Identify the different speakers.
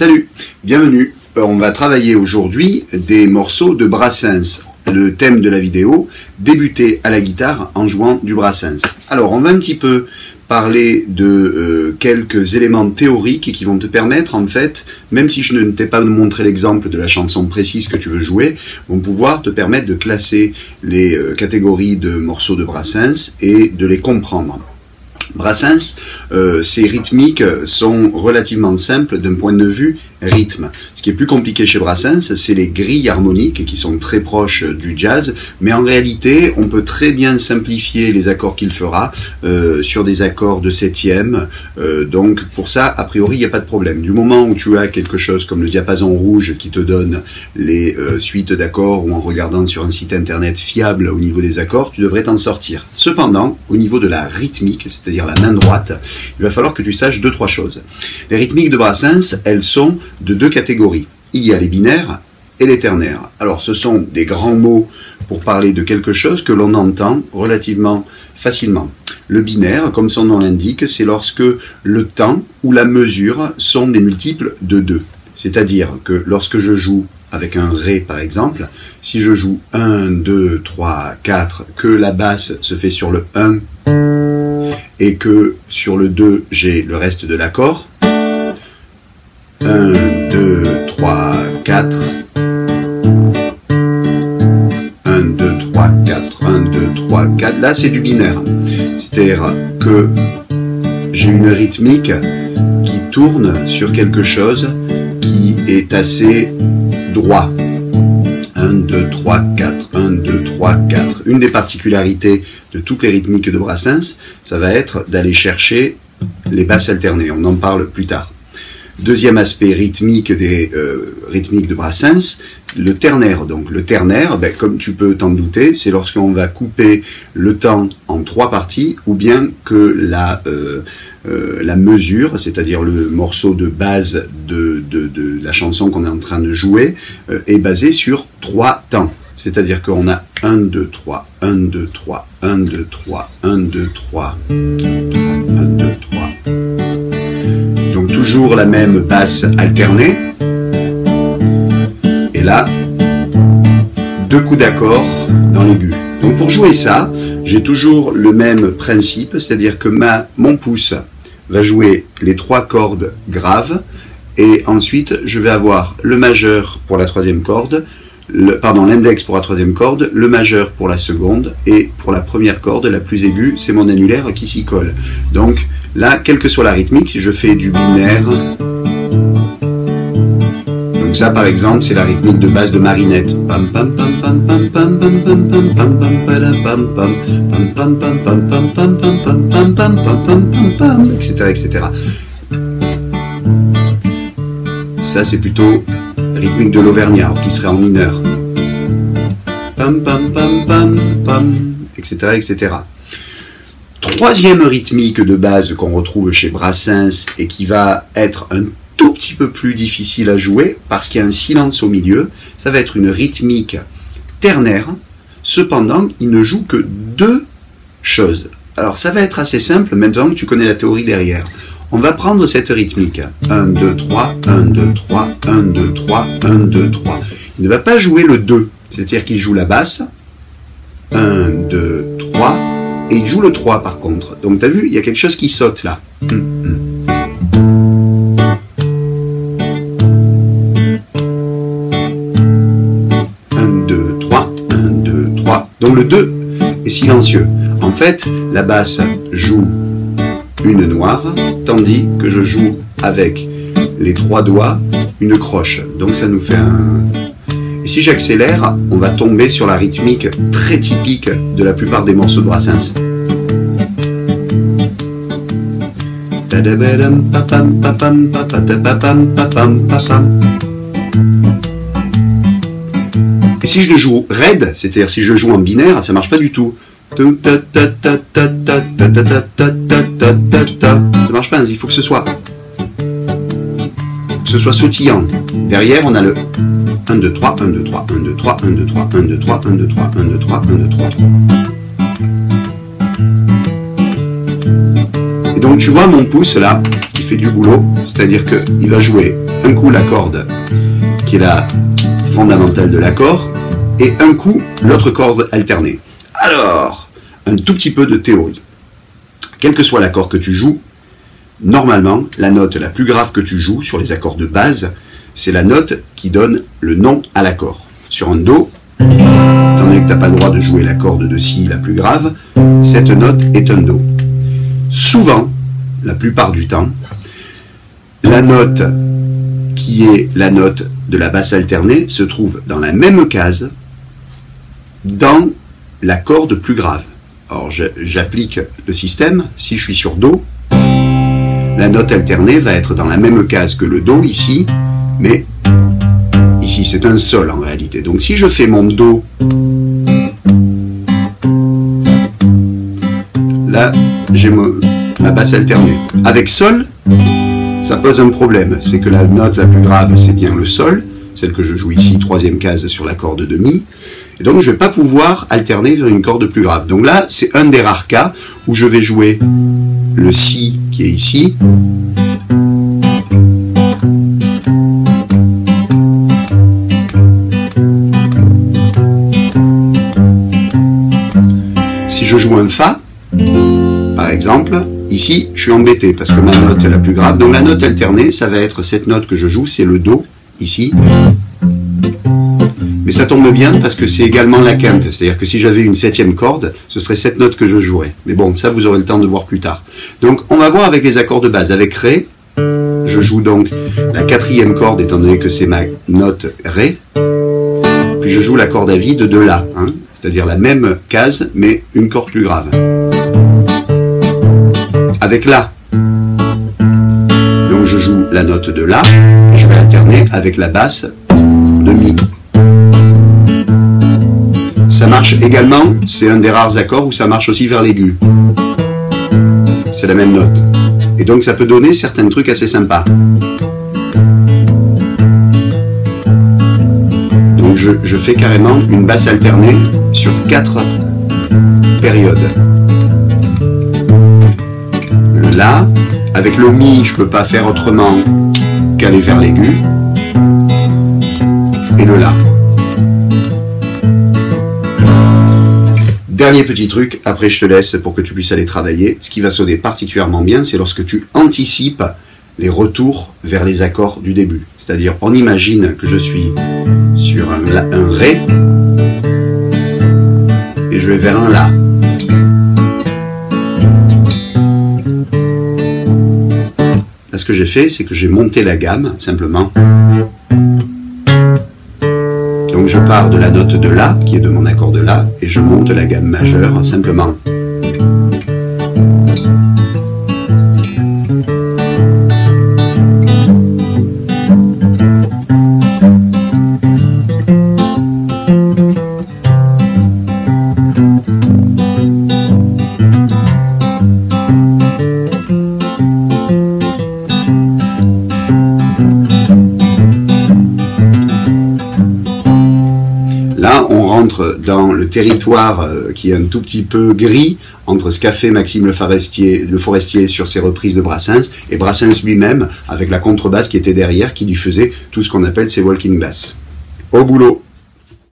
Speaker 1: Salut, bienvenue. On va travailler aujourd'hui des morceaux de Brassens. Le thème de la vidéo, débuter à la guitare en jouant du Brassens. Alors, on va un petit peu parler de quelques éléments théoriques qui vont te permettre, en fait, même si je ne t'ai pas montré l'exemple de la chanson précise que tu veux jouer, vont pouvoir te permettre de classer les catégories de morceaux de Brassens et de les comprendre. Brassens, ces rythmiques sont relativement simples d'un point de vue rythme. Ce qui est plus compliqué chez Brassens, c'est les grilles harmoniques qui sont très proches du jazz, mais en réalité, on peut très bien simplifier les accords qu'il fera sur des accords de septième. Donc pour ça, a priori, il n'y a pas de problème. Du moment où tu as quelque chose comme le diapason rouge qui te donne les suites d'accords, ou en regardant sur un site internet fiable au niveau des accords, tu devrais t'en sortir. Cependant, au niveau de la rythmique, c'est-à-dire la main droite, il va falloir que tu saches deux, trois choses. Les rythmiques de Brassens, elles sont de deux catégories. Il y a les binaires et les ternaires. Alors ce sont des grands mots pour parler de quelque chose que l'on entend relativement facilement. Le binaire, comme son nom l'indique, c'est lorsque le temps ou la mesure sont des multiples de 2. C'est-à-dire que lorsque je joue avec un Ré par exemple, si je joue 1, 2, 3, 4, que la basse se fait sur le 1 et que sur le 2 j'ai le reste de l'accord, 1, 2, 3, 4, 1, 2, 3, 4, 1, 2, 3, 4, là c'est du binaire. C'est-à-dire que j'ai une rythmique qui tourne sur quelque chose qui est assez droit. 1, 2, 3, 4, 1, 2, 3, 4. Une des particularités de toutes les rythmiques de Brassens, ça va être d'aller chercher les basses alternées. On en parle plus tard. Deuxième aspect rythmique des rythmiques de Brassens, le ternaire. Donc le ternaire, comme tu peux t'en douter, c'est lorsqu'on va couper le temps en 3 parties, ou bien que la mesure, c'est-à-dire le morceau de base de la chanson qu'on est en train de jouer, est basé sur 3 temps. C'est-à-dire qu'on a 1, 2, 3, 1, 2, 3, 1, 2, 3, 1, 2, 3, 1, 2, 3. Donc toujours la même basse alternée. Et là, 2 coups d'accord dans l'aigu. Donc pour jouer ça, j'ai toujours le même principe, c'est-à-dire que mon pouce va jouer les 3 cordes graves, et ensuite je vais avoir le majeur pour la 3e corde, l'index pour la 3e corde, le majeur pour la seconde, et pour la première corde, la plus aiguë, c'est mon annulaire qui s'y colle. Donc là, quelle que soit la rythmique, si je fais du binaire, donc ça par exemple, c'est la rythmique de base de Marinette, etc., etc. Ça c'est plutôt rythmique de l'Auvergnat, qui serait en mineur, etc., etc. Troisième rythmique de base qu'on retrouve chez Brassens et qui va être un tout petit peu plus difficile à jouer parce qu'il y a un silence au milieu, ça va être une rythmique ternaire. Cependant, il ne joue que 2 choses. Alors ça va être assez simple maintenant que tu connais la théorie derrière. On va prendre cette rythmique. 1, 2, 3, 1, 2, 3, 1, 2, 3, 1, 2, 3. Il ne va pas jouer le 2, c'est-à-dire qu'il joue la basse. 1, 2, 3. Et il joue le 3 par contre. Donc tu as vu, il y a quelque chose qui saute là. 1, 2, 3, 1, 2, 3. Donc le 2 est silencieux. En fait, la basse joue une noire, tandis que je joue avec les 3 doigts une croche. Donc ça nous fait un... Et si j'accélère, on va tomber sur la rythmique très typique de la plupart des morceaux de Brassens. Et si je le joue raide, c'est-à-dire si je joue en binaire, ça marche pas du tout. Ça marche pas, il faut que ce soit sautillant. Derrière, on a le 1, 2, 3, 1, 2, 3, 1, 2, 3, 1, 2, 3, 1, 2, 3, 1, 2, 3, 1, 2, 3, 1, 2, 3. Et donc tu vois mon pouce là, qui fait du boulot, c'est-à-dire qu'il va jouer un coup la corde qui est la fondamentale de l'accord, et un coup l'autre corde alternée. Alors, un tout petit peu de théorie. Quel que soit l'accord que tu joues, normalement, la note la plus grave que tu joues sur les accords de base, c'est la note qui donne le nom à l'accord. Sur un Do, étant donné que tu n'as pas le droit de jouer la corde de Si la plus grave, cette note est un Do. Souvent, la plupart du temps, la note qui est la note de la basse alternée se trouve dans la même case dans la corde plus grave. Alors j'applique le système, si je suis sur Do, la note alternée va être dans la même case que le Do ici, mais ici c'est un Sol en réalité. Donc si je fais mon Do, là j'ai ma basse alternée. Avec Sol, ça pose un problème, c'est que la note la plus grave c'est bien le Sol, celle que je joue ici, troisième case sur la corde de Mi, et donc je ne vais pas pouvoir alterner vers une corde plus grave. Donc là, c'est un des rares cas où je vais jouer le Si qui est ici, si je joue un Fa, par exemple, ici, je suis embêté parce que ma note est la plus grave. Donc la note alternée, ça va être cette note que je joue, c'est le Do, ici. Mais ça tombe bien parce que c'est également la quinte. C'est-à-dire que si j'avais une septième corde, ce serait cette note que je jouerais. Mais bon, ça vous aurez le temps de voir plus tard. Donc on va voir avec les accords de base. Avec Ré, je joue donc la quatrième corde, étant donné que c'est ma note Ré. Puis je joue la corde à vide de La. Hein, c'est-à-dire la même case, mais une corde plus grave. Avec La, donc je joue la note de La, et je vais alterner avec la basse de Mi. Ça marche également, c'est un des rares accords où ça marche aussi vers l'aigu. C'est la même note. Et donc ça peut donner certains trucs assez sympas. Donc je fais carrément une basse alternée sur 4 périodes. Le La, avec le Mi, je ne peux pas faire autrement qu'aller vers l'aigu. Et le La. Dernier petit truc, après je te laisse pour que tu puisses aller travailler. Ce qui va sonner particulièrement bien, c'est lorsque tu anticipes les retours vers les accords du début. C'est-à-dire, on imagine que je suis sur un Ré, et je vais vers un La. Là, ce que j'ai fait, c'est que j'ai monté la gamme, simplement. Donc je pars de la note de La, qui est de mon accord de La, et je monte la gamme majeure, simplement. Là, on rentre dans le territoire qui est un tout petit peu gris entre ce qu'a fait Maxime le Forestier sur ses reprises de Brassens et Brassens lui-même avec la contrebasse qui était derrière, qui lui faisait tout ce qu'on appelle ses walking bass. Au boulot!